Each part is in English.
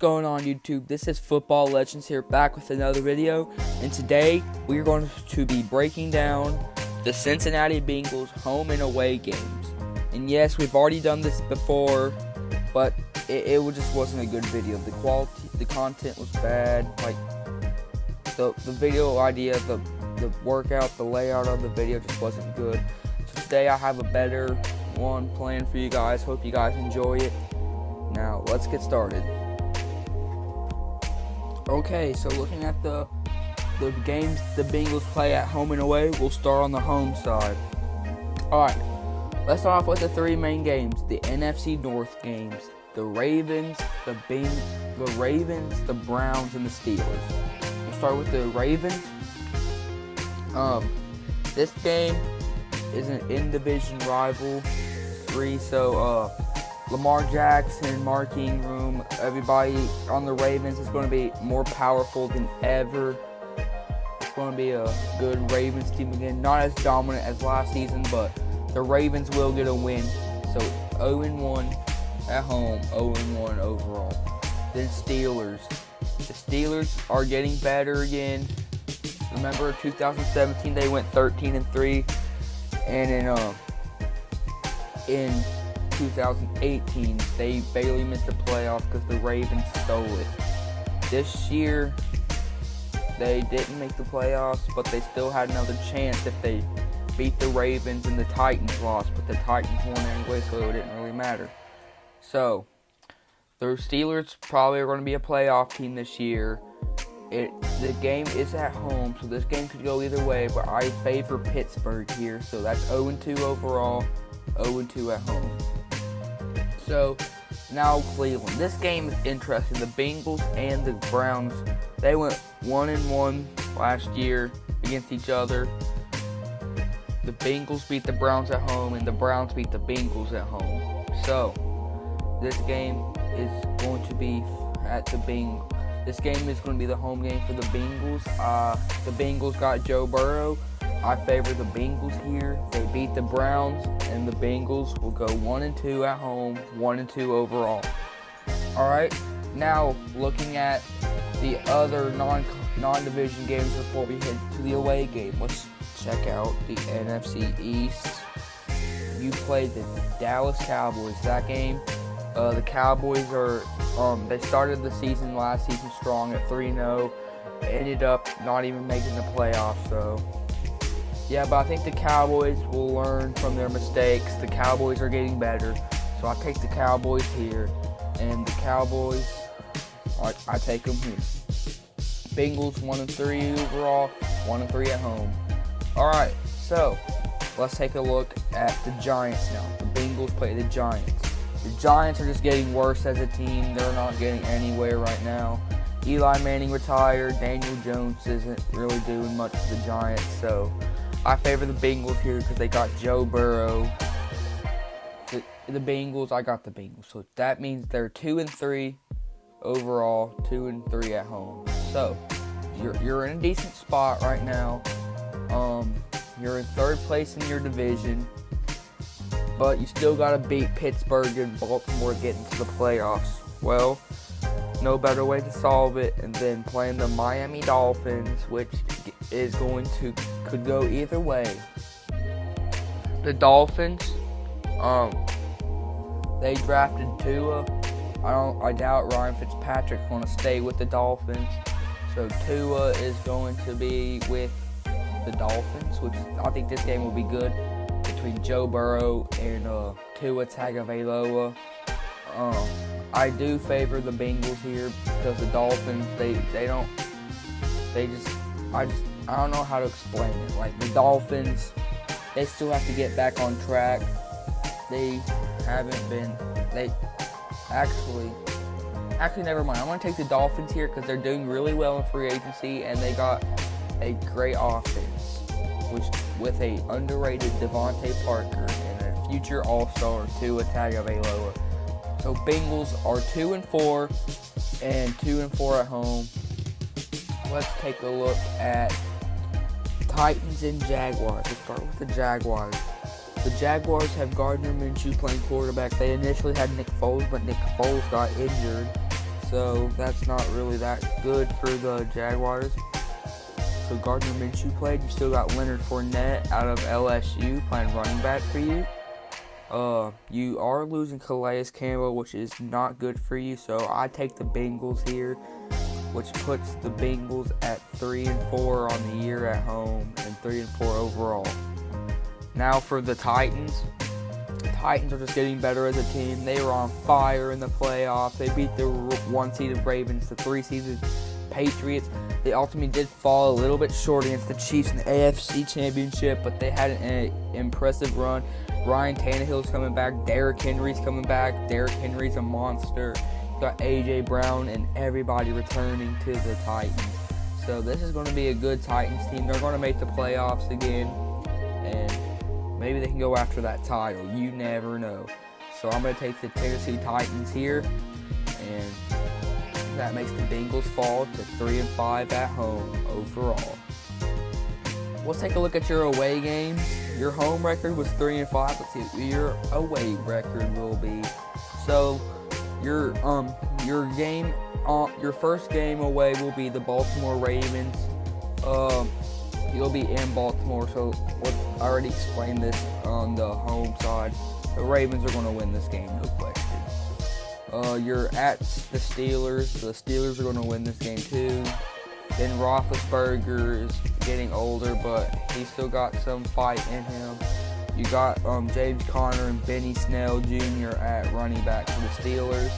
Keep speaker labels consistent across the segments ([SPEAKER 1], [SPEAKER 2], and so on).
[SPEAKER 1] going on YouTube? This is Football Legends here, back with another video, and today we are going to be breaking down the Cincinnati Bengals home and away games. And yes, we've already done this before, but it just wasn't a good video. The quality, the content was bad. Like the video idea, the workout, the layout of the video just wasn't good. So today I have a better one planned for you guys. Hope you guys enjoy it. Now let's get started. Okay, so looking at the games the Bengals play at home and away, we'll start on the home side. Alright, let's start off with the three main games, the NFC North games. The Ravens, the Browns, and the Steelers. We'll start with the Ravens. This game is an in-division rivalry, so Lamar Jackson, Mark Ingram, everybody on the Ravens is going to be more powerful than ever. It's going to be a good Ravens team again. Not as dominant as last season, but the Ravens will get a win. So 0-1 at home, 0-1 overall. Then Steelers. The Steelers are getting better again. Remember 2017 they went 13-3, and in 2018 they barely missed the playoffs because the Ravens stole it. This year they didn't make the playoffs, but they still had another chance if they beat the Ravens, and the Titans lost, but the Titans won anyway, so it didn't really matter. So the Steelers probably are going to be a playoff team this year. The game is at home, so this game could go either way, but I favor Pittsburgh here, so that's 0-2 overall, 0-2 at home. So now Cleveland. This game is interesting. The Bengals and the Browns, they went 1-1 last year against each other. The Bengals beat the Browns at home, and the Browns beat the Bengals at home. So this game is going to be at the Bengals. This game is going to be the home game for the Bengals. The Bengals got Joe Burrow. I favor the Bengals here. They beat the Browns, and the Bengals will go 1-2 at home, 1-2 overall. Alright, now looking at the other non-division games before we head to the away game. Let's check out the NFC East. You play the Dallas Cowboys. That game, the Cowboys are, they started the season last season strong at 3-0. Ended up not even making the playoffs, so yeah, but I think the Cowboys will learn from their mistakes. The Cowboys are getting better, so I take the Cowboys here, and the Cowboys, I take them here. Bengals 1-3 overall, 1-3 at home. Alright, so let's take a look at the Giants now. The Bengals play the Giants. The Giants are just getting worse as a team. They're not getting anywhere right now. Eli Manning retired. Daniel Jones isn't really doing much for the Giants, so I favor the Bengals here because they got Joe Burrow. The Bengals, I got the Bengals. So that means they're 2-3 overall, 2-3 at home. So you're in a decent spot right now. You're in third place in your division, but you still got to beat Pittsburgh and Baltimore to get into the playoffs. Well, no better way to solve it and then playing the Miami Dolphins, which is could go either way. The Dolphins, they drafted Tua. I doubt Ryan Fitzpatrick's going to stay with the Dolphins, so Tua is going to be with the Dolphins, which I think this game will be good between Joe Burrow and Tua Tagovailoa. I do favor the Bengals here because the Dolphins, I don't know how to explain it. Like, the Dolphins, they still have to get back on track. Actually, never mind. I'm going to take the Dolphins here because they're doing really well in free agency, and they got a great offense, with a underrated Devontae Parker and a future All-Star Tua Tagovailoa. So Bengals are 2-4 and 2-4 at home. Let's take a look at Titans and Jaguars. Let's start with the Jaguars. The Jaguars have Gardner Minshew playing quarterback. They initially had Nick Foles, but Nick Foles got injured. So that's not really that good for the Jaguars. So Gardner Minshew played. You still got Leonard Fournette out of LSU playing running back for you. You are losing Calais Campbell, which is not good for you. So I take the Bengals here, which puts the Bengals at 3-4 on the year at home and 3-4 overall. Now for the Titans. The Titans are just getting better as a team. They were on fire in the playoffs. They beat the 1-seeded Ravens, the 3-seeded Patriots. They ultimately did fall a little bit short against the Chiefs in the AFC Championship, but they had an impressive run. Ryan Tannehill's coming back. Derrick Henry's coming back. Derrick Henry's a monster. You got A.J. Brown and everybody returning to the Titans. So this is going to be a good Titans team. They're going to make the playoffs again, and maybe they can go after that title. You never know. So I'm going to take the Tennessee Titans here, and that makes the Bengals fall to 3-5 at home overall. Let's take a look at your away games. Your home record was 3-5. Let's see what your away record will be. So your game, your first game away will be the Baltimore Ravens. You'll be in Baltimore. So I already explained this on the home side. The Ravens are going to win this game, no question. You're at the Steelers. The Steelers are going to win this game too. Then Roethlisberger is getting older, but he's still got some fight in him. You got James Conner and Benny Snell Jr. at running back for the Steelers.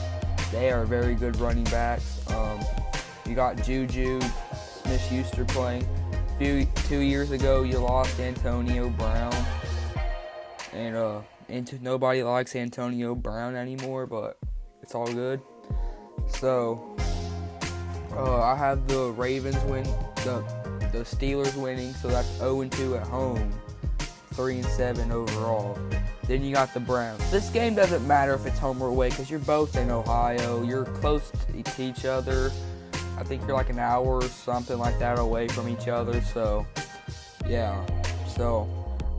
[SPEAKER 1] They are very good running backs. You got Juju Smith-Schuster playing. 2 years ago, you lost Antonio Brown, and nobody likes Antonio Brown anymore, but it's all good. So I have the Ravens win, the Steelers winning, so that's 0-2 at home, 3-7 overall. Then you got the Browns. This game doesn't matter if it's home or away because you're both in Ohio. You're close to each other. I think you're like an hour or something like that away from each other. So, yeah. So,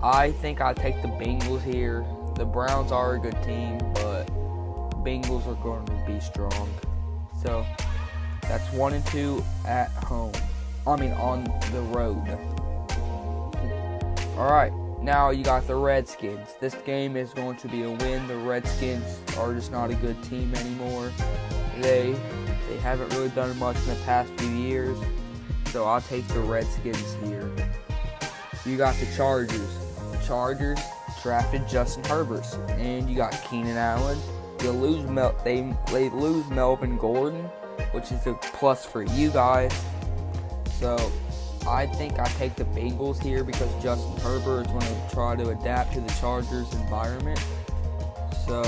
[SPEAKER 1] I think I take the Bengals here. The Browns are a good team, but Bengals are going to be strong. So, that's 1-2 at home. On the road. Alright, now you got the Redskins. This game is going to be a win. The Redskins are just not a good team anymore. They haven't really done much in the past few years. So I'll take the Redskins here. You got the Chargers. The Chargers drafted Justin Herbert. And you got Keenan Allen. They lose Melvin Gordon, which is a plus for you guys. So I think I take the Bengals here because Justin Herbert is going to try to adapt to the Chargers environment. So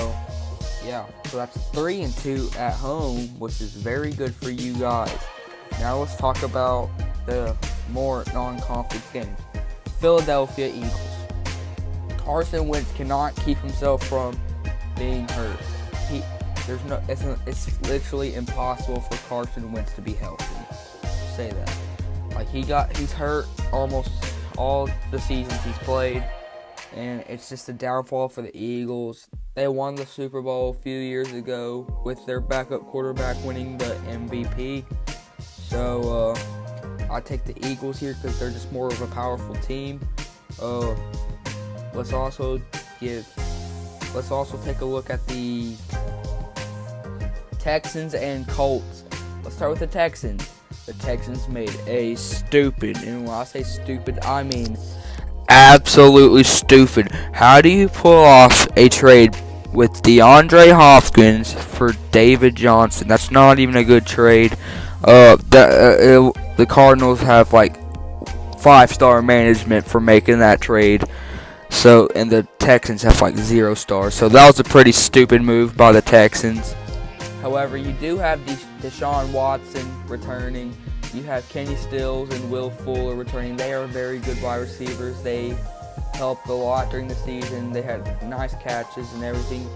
[SPEAKER 1] yeah, so that's 3-2 at home, which is very good for you guys. Now let's talk about the more non-conference games. Philadelphia Eagles. Carson Wentz cannot keep himself from being hurt. It's literally impossible for Carson Wentz to be healthy. Say that. He's hurt almost all the seasons he's played, and it's just a downfall for the Eagles. They won the Super Bowl a few years ago with their backup quarterback winning the MVP. So I take the Eagles here because they're just more of a powerful team. Let's also take a look at the Texans and Colts. Let's start with the Texans. The Texans made a stupid, and when I say stupid, I mean absolutely stupid. How do you pull off a trade with DeAndre Hopkins for David Johnson? That's not even a good trade. The Cardinals have like 5-star management for making that trade. So, and the Texans have like 0 stars. So that was a pretty stupid move by the Texans. However, you do have Deshaun Watson returning. You have Kenny Stills and Will Fuller returning. They are very good wide receivers. They helped a lot during the season. They had nice catches and everything.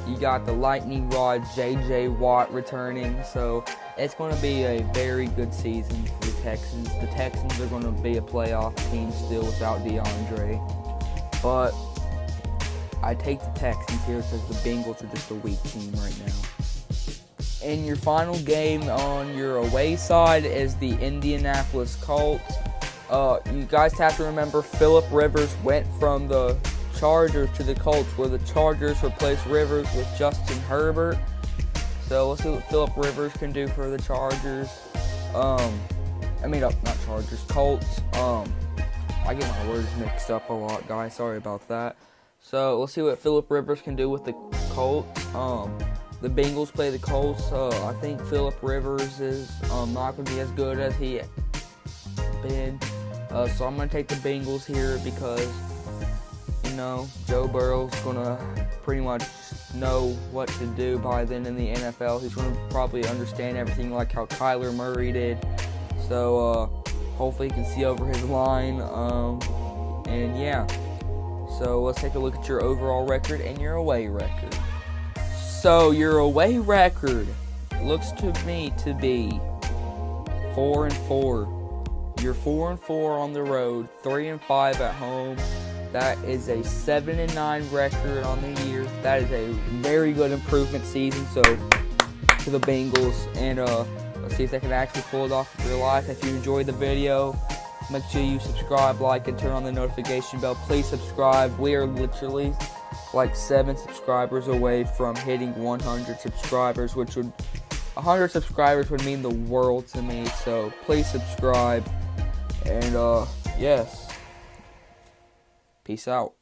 [SPEAKER 1] You got the lightning rod J.J. Watt returning. So it's going to be a very good season for the Texans. The Texans are going to be a playoff team still without DeAndre. But I take the Texans here because the Bengals are just a weak team right now. And your final game on your away side is the Indianapolis Colts. You guys have to remember Phillip Rivers went from the Chargers to the Colts, where the Chargers replaced Rivers with Justin Herbert. So let's see what Phillip Rivers can do for the Chargers. Not Chargers, Colts. I get my words mixed up a lot, guys. Sorry about that. So let's see what Phillip Rivers can do with the Colts. The Bengals play the Colts. I think Phillip Rivers is not going to be as good as he been. So I'm going to take the Bengals here because, Joe Burrow's going to pretty much know what to do by then in the NFL. He's going to probably understand everything like how Kyler Murray did. So hopefully he can see over his line. And yeah. So let's take a look at your overall record and your away record. So your away record looks to me to be 4-4. You're 4-4 on the road, 3-5 at home. That is a 7-9 record on the year. That is a very good improvement season. So to the Bengals, and let's see if they can actually pull it off in real life. If you enjoyed the video, make sure you subscribe, like, and turn on the notification bell. Please subscribe. We are literally like 7 subscribers away from hitting 100 subscribers, which would 100 subscribers would mean the world to me. So please subscribe, and yes, peace out.